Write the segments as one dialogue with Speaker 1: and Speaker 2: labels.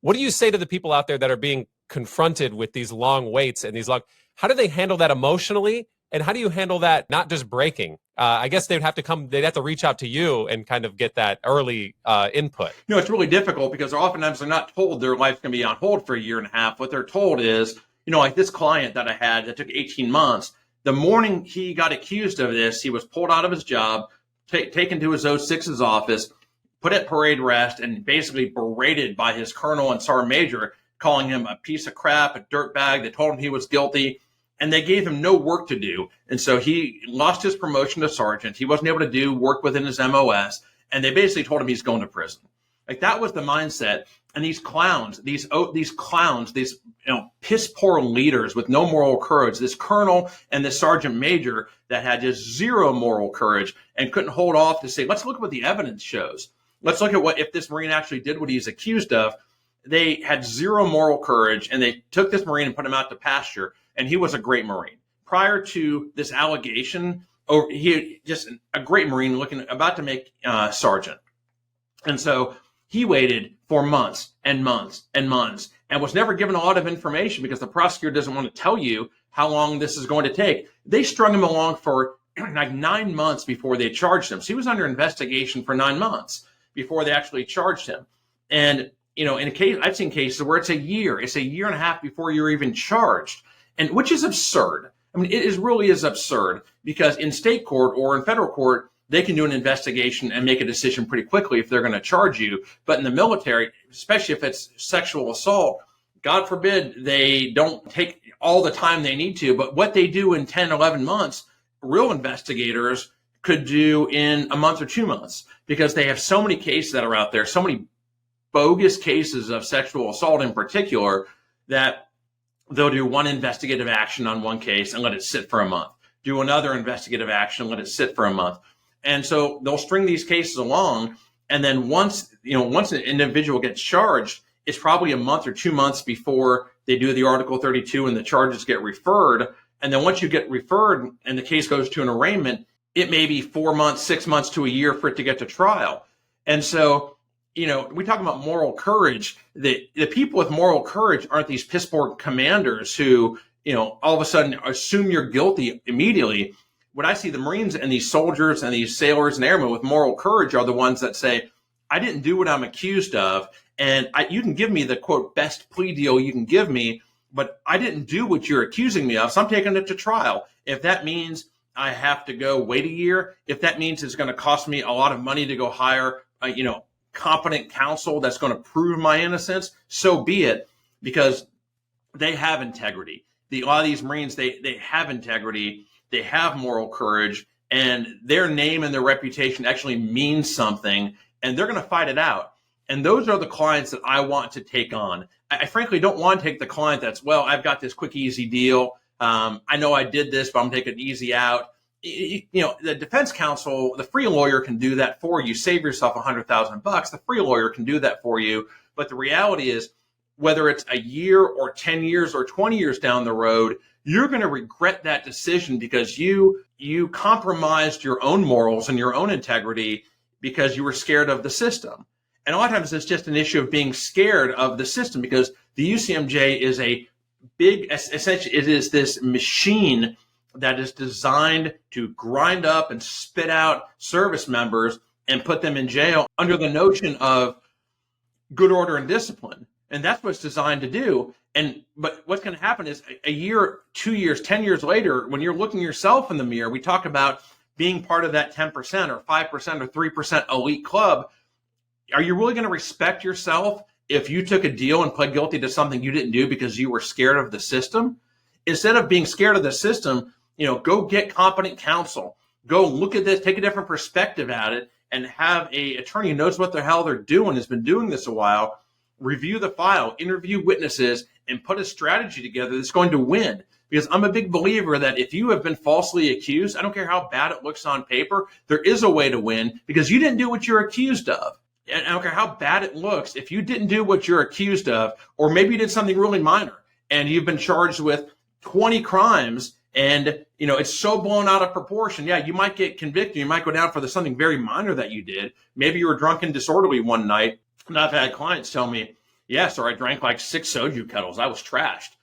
Speaker 1: What do you say to the people out there that are being confronted with these long waits and how do they handle that emotionally? And how do you handle that not just breaking? I guess they'd have to reach out to you and kind of get that early input.
Speaker 2: It's really difficult because oftentimes they're not told their life's going to be on hold for a year and a half. What they're told is, like this client that I had that took 18 months, the morning he got accused of this, he was pulled out of his job, taken to his 06's office, put at parade rest, and basically berated by his colonel and sergeant major, calling him a piece of crap, a dirtbag. They told him he was guilty, and they gave him no work to do. And so he lost his promotion to sergeant. He wasn't able to do work within his MOS, and they basically told him he's going to prison. Like, that was the mindset. And these clowns, these piss poor leaders with no moral courage, this colonel and this sergeant major that had just zero moral courage and couldn't hold off to say, let's look at what the evidence shows. Let's look at if this Marine actually did what he's accused of. They had zero moral courage, and they took this Marine and put him out to pasture, and he was a great Marine. Prior to this allegation, he just a great Marine about to make sergeant. And so he waited for months and months and months and was never given a lot of information because the prosecutor doesn't want to tell you how long this is going to take. They strung him along for like 9 months before they charged him. So he was under investigation for 9 months before they actually charged him. And, in a case, I've seen cases where it's a year and a half before you're even charged, and which is absurd. I mean, it really is absurd because in state court or in federal court, they can do an investigation and make a decision pretty quickly if they're going to charge you. But in the military, especially if it's sexual assault, God forbid they don't take all the time they need to. But what they do in 10, 11 months, real investigators could do in a month or 2 months because they have so many cases that are out there, so many bogus cases of sexual assault in particular, that they'll do one investigative action on one case and let it sit for a month, do another investigative action, let it sit for a month. And so they'll string these cases along. And then once an individual gets charged, it's probably a month or 2 months before they do the Article 32 and the charges get referred. And then once you get referred and the case goes to an arraignment, it may be 4 months, 6 months to a year for it to get to trial. And so, we talk about moral courage. The people with moral courage aren't these piss poor commanders who, all of a sudden assume you're guilty immediately. What I see, the Marines and these soldiers and these sailors and airmen with moral courage are the ones that say, I didn't do what I'm accused of, and you can give me the, quote, best plea deal you can give me, but I didn't do what you're accusing me of, so I'm taking it to trial. If that means I have to go wait a year, if that means it's going to cost me a lot of money to go hire, competent counsel that's going to prove my innocence, so be it, because they have integrity. A lot of these Marines, they have integrity, they have moral courage, and their name and their reputation actually means something, and they're going to fight it out. And those are the clients that I want to take on. I frankly don't want to take the client that's, well, I've got this quick, easy deal. I know I did this, but I'm taking it easy out. The defense counsel, the free lawyer can do that for you. Save yourself $100,000. The free lawyer can do that for you. But the reality is, whether it's a year or 10 years or 20 years down the road, you're going to regret that decision because you compromised your own morals and your own integrity because you were scared of the system. And a lot of times it's just an issue of being scared of the system because the UCMJ is a big, essentially, it is this machine that is designed to grind up and spit out service members and put them in jail under the notion of good order and discipline. And that's what it's designed to do. But what's going to happen is a year, 2 years, 10 years later, when you're looking yourself in the mirror, we talk about being part of that 10% or 5% or 3% elite club. Are you really going to respect yourself if you took a deal and pled guilty to something you didn't do because you were scared of the system? Instead of being scared of the system, go get competent counsel. Go look at this, take a different perspective at it, and have an attorney who knows what the hell they're doing, has been doing this a while, review the file, interview witnesses, and put a strategy together that's going to win. Because I'm a big believer that if you have been falsely accused, I don't care how bad it looks on paper, there is a way to win because you didn't do what you're accused of. And I don't care how bad it looks, if you didn't do what you're accused of, or maybe you did something really minor and you've been charged with 20 crimes and it's so blown out of proportion. Yeah, you might get convicted. You might go down for something very minor that you did. Maybe you were drunk and disorderly one night. And I've had clients tell me, Yes, or I drank like 6 soju kettles. I was trashed.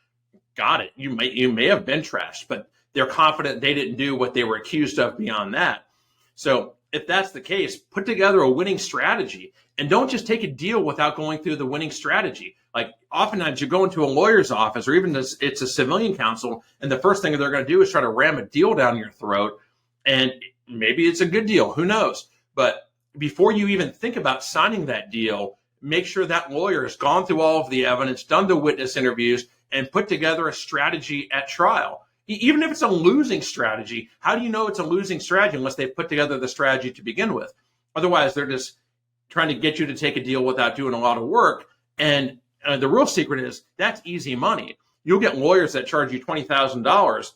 Speaker 2: Got it. You may have been trashed, but they're confident they didn't do what they were accused of beyond that. So if that's the case, put together a winning strategy, and don't just take a deal without going through the winning strategy. Like oftentimes you go into a lawyer's office, or even it's a civilian counsel, and the first thing they're going to do is try to ram a deal down your throat. And maybe it's a good deal, who knows? But before you even think about signing that deal, make sure that lawyer has gone through all of the evidence, done the witness interviews, and put together a strategy at trial. Even if it's a losing strategy, how do you know it's a losing strategy unless they've put together the strategy to begin with? Otherwise, they're just trying to get you to take a deal without doing a lot of work. And the real secret is that's easy money. You'll get lawyers that charge you $20,000,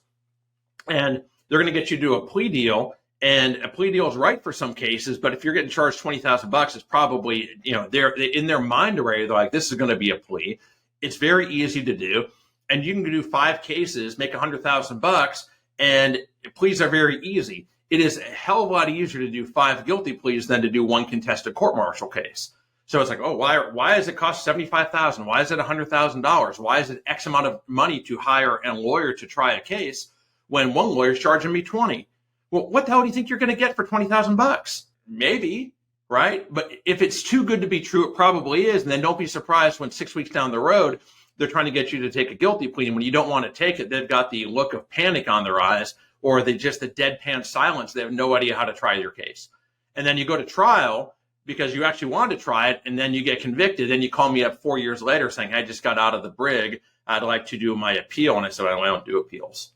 Speaker 2: and they're going to get you to do a plea deal. And a plea deal is right for some cases, but if you're getting charged $20,000, it's probably, they're in their mind already. They're like, this is going to be a plea. It's very easy to do. And you can do 5 cases, make $100,000, and pleas are very easy. It is a hell of a lot easier to do 5 guilty pleas than to do 1 contested court-martial case. So it's like, oh, why does it cost $75,000? Why is it $100,000? Why is it X amount of money to hire a lawyer to try a case when one lawyer is charging me $20,000? Well, what the hell do you think you're going to get for $20,000? Maybe, right? But if it's too good to be true, it probably is. And then don't be surprised when 6 weeks down the road, they're trying to get you to take a guilty plea. And when you don't want to take it, they've got the look of panic on their eyes, or the deadpan silence. They have no idea how to try your case. And then you go to trial because you actually wanted to try it, and then you get convicted. Then you call me up 4 years later saying, I just got out of the brig. I'd like to do my appeal. And I said, I don't do appeals.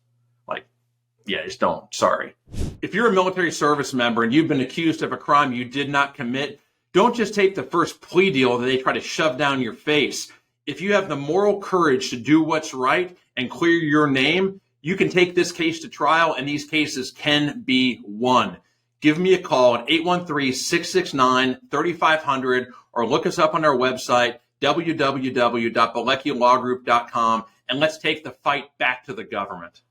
Speaker 2: Like, yeah, just don't. Sorry. If you're a military service member and you've been accused of a crime you did not commit, don't just take the first plea deal that they try to shove down your face. If you have the moral courage to do what's right and clear your name, you can take this case to trial, and these cases can be won. Give me a call at 813-669-3500, or look us up on our website, www.BileckiLawGroup.com, and let's take the fight back to the government.